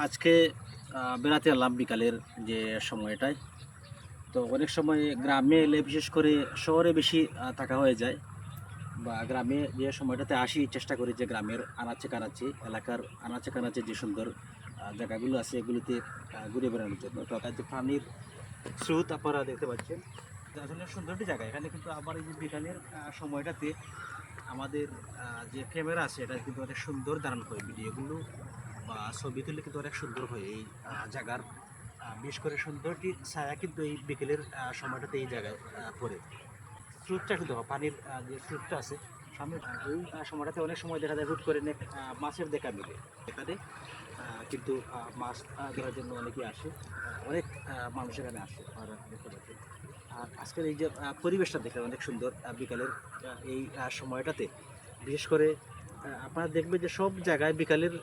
আজকে বেড়াতে এলাম বিকালের যে সময়টায়। তো অনেক সময় গ্রামে এলে বিশেষ করে শহরে বেশি থাকা হয়ে যায়, বা গ্রামে যে সময়টাতে আসি চেষ্টা করি যে গ্রামের আনাচে কানাচে এলাকার আনাচে কানাচে যে সুন্দর জায়গাগুলো আছে এগুলিতে ঘুরে বেড়ানোর জন্য। তো তার যে পানির স্রোত আপনারা দেখতে পাচ্ছেন, আসলে সুন্দর একটি জায়গা। এখানে কিন্তু আবার এই যে বিকালের সময়টাতে আমাদের যে ক্যামেরা আছে এটা কিন্তু অনেক সুন্দর ধারণ করে ভিডিওগুলো বা ছবি তুলে কিন্তু অনেক সুন্দর হয় এই জায়গার। বিশেষ করে সুন্দরটি ছায়া কিন্তু এই বিকেলের সময়টাতে এই জায়গায় পড়ে। স্রোতটা কিন্তু পানির যে স্রোতটা আছে সামনে, এই সময়টাতে অনেক সময় দেখা যায় হুট করে মাছের দেখা মিলে এখানে। কিন্তু মাছ ধরার জন্য অনেকেই আসে, অনেক মানুষ এখানে আসে আর দেখতে পাচ্ছেন। আর আজকের এই যে পরিবেশটা দেখে অনেক সুন্দর বিকালের এই সময়টাতে। বিশেষ করে আপনারা দেখবেন যে সব জায়গায় বিকালের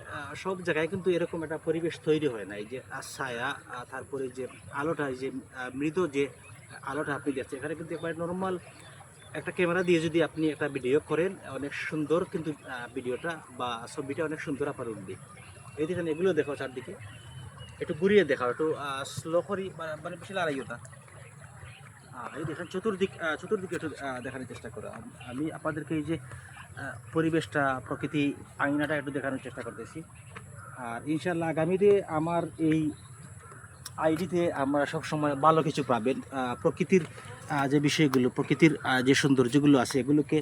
সব জায়গায় কিন্তু এরকম একটা পরিবেশ তৈরি হয় না। এই যে ছায়া, তারপরে যে আলোটা, এই যে মৃদু যে আলোটা আপনি দেখছেন এখানে, কিন্তু একবারে নর্মাল একটা ক্যামেরা দিয়ে যদি আপনি একটা ভিডিও করেন অনেক সুন্দর কিন্তু ভিডিওটা বা ছবিটা অনেক সুন্দর আপনার উঠবে। এই দেখেন এগুলো দেখো চারদিকে, একটু ঘুরিয়ে দেখাও, একটু স্লো করি মানে বেশি লড়াইও না। এই দেখেন চতুর্দিকে একটু দেখানোর চেষ্টা করো। আমি আপনাদেরকে এই যে পরিবেশটা, প্রকৃতি আঙিনাটা একটু দেখানোর চেষ্টা করতেছি। আর ইনশাল্লাহ আগামীতে আমার এই আইডিতে আমরা সবসময় ভালো কিছু পাবেন। প্রকৃতির যে বিষয়গুলো, প্রকৃতির যে সৌন্দর্যগুলো আছে এগুলোকে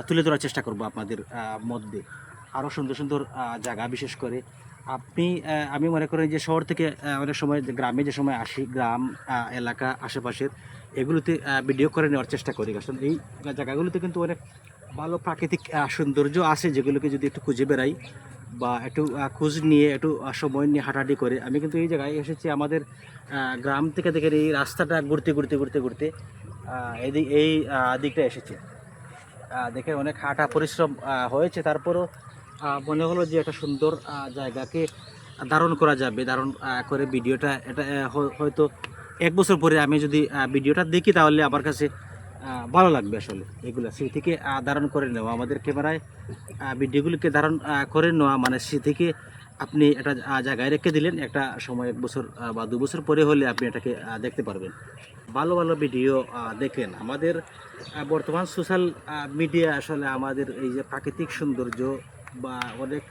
তুলে ধরার চেষ্টা করব আপনাদের মধ্যে। আরও সুন্দর সুন্দর জায়গা, বিশেষ করে আমি মনে করি যে শহর থেকে অনেক সময় গ্রামে যে সময় আসি, গ্রাম এলাকা আশেপাশের এগুলোতে ভিডিও করে নেওয়ার চেষ্টা করি। আসলে এই জায়গাগুলোতে কিন্তু অনেক ভালো প্রাকৃতিক সৌন্দর্য আছে, যেগুলোকে যদি একটু খুঁজে বেড়াই বা একটু খোঁজ নিয়ে একটু সময় নিয়ে হাঁটাহাঁটি করে। আমি কিন্তু এই জায়গায় এসেছি আমাদের গ্রাম থেকে দেখেন এই রাস্তাটা ঘুরতে ঘুরতে ঘুরতে ঘুরতে এই দিকটা এসেছে। দেখে অনেক হাঁটা পরিশ্রম হয়েছে, তারপরও মনে হলো যে একটা সুন্দর জায়গাকে ধারণ করা যাবে, ধারণ করে ভিডিওটা এটা হয়তো 1 বছর পরে আমি যদি ভিডিওটা দেখি তাহলে আমার কাছে ভালো লাগবে। আসলে এগুলো স্মৃতিকে ধারণ করে নেওয়া, আমাদের ক্যামেরায় ভিডিওগুলিকে ধারণ করে নেওয়া মানে স্মৃতিকে আপনি একটা জায়গায় রেখে দিলেন, একটা সময় 1 বছর বা 2 বছর পরে হলে আপনি এটাকে দেখতে পারবেন। ভালো ভালো ভিডিও দেখেন। আমাদের বর্তমান সোশ্যাল মিডিয়া আসলে আমাদের এই যে প্রাকৃতিক সৌন্দর্য বা অনেক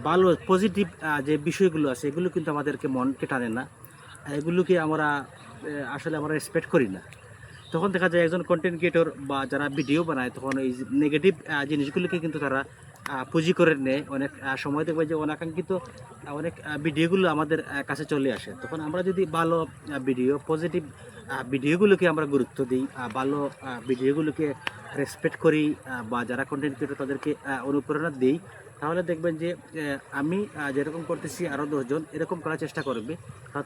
ভালো পজিটিভ যে বিষয়গুলো আছে এগুলো কিন্তু আমাদেরকে মনকে টানে না, এগুলোকে আমরা আসলে আমরা রেসপেক্ট করি না। তখন দেখা যায় একজন কন্টেন্ট ক্রিয়েটর বা যারা ভিডিও বানায় তখন এই নেগেটিভ জিনিসগুলোকে কিন্তু তারা পুঁজি করে নেয়। অনেক সময় দেখবে যে অনাকাঙ্ক্ষিত অনেক ভিডিওগুলো আমাদের কাছে চলে আসে। তখন আমরা যদি ভালো ভিডিও, পজিটিভ ভিডিওগুলোকে আমরা গুরুত্ব দিই, ভালো ভিডিওগুলোকে রেসপেক্ট করি, বা যারা কন্টেন্ট ক্রিয়েটর তাদেরকে অনুপ্রেরণা দিই, তাহলে দেখবেন যে আমি যেরকম করতেছি আরও 10 জন এরকম করার চেষ্টা করবে।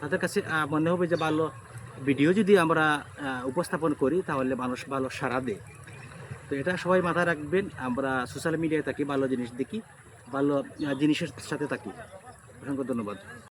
তাদের কাছে মনে হবে যে ভালো ভিডিও যদি আমরা উপস্থাপন করি তাহলে মানুষ ভালো সাড়া দেয়। তো এটা সবাই মাথায় রাখবেন। আমরা সোশ্যাল মিডিয়ায় থাকি, ভালো জিনিস দেখি, ভালো জিনিসের সাথে থাকি। অসংখ্য ধন্যবাদ।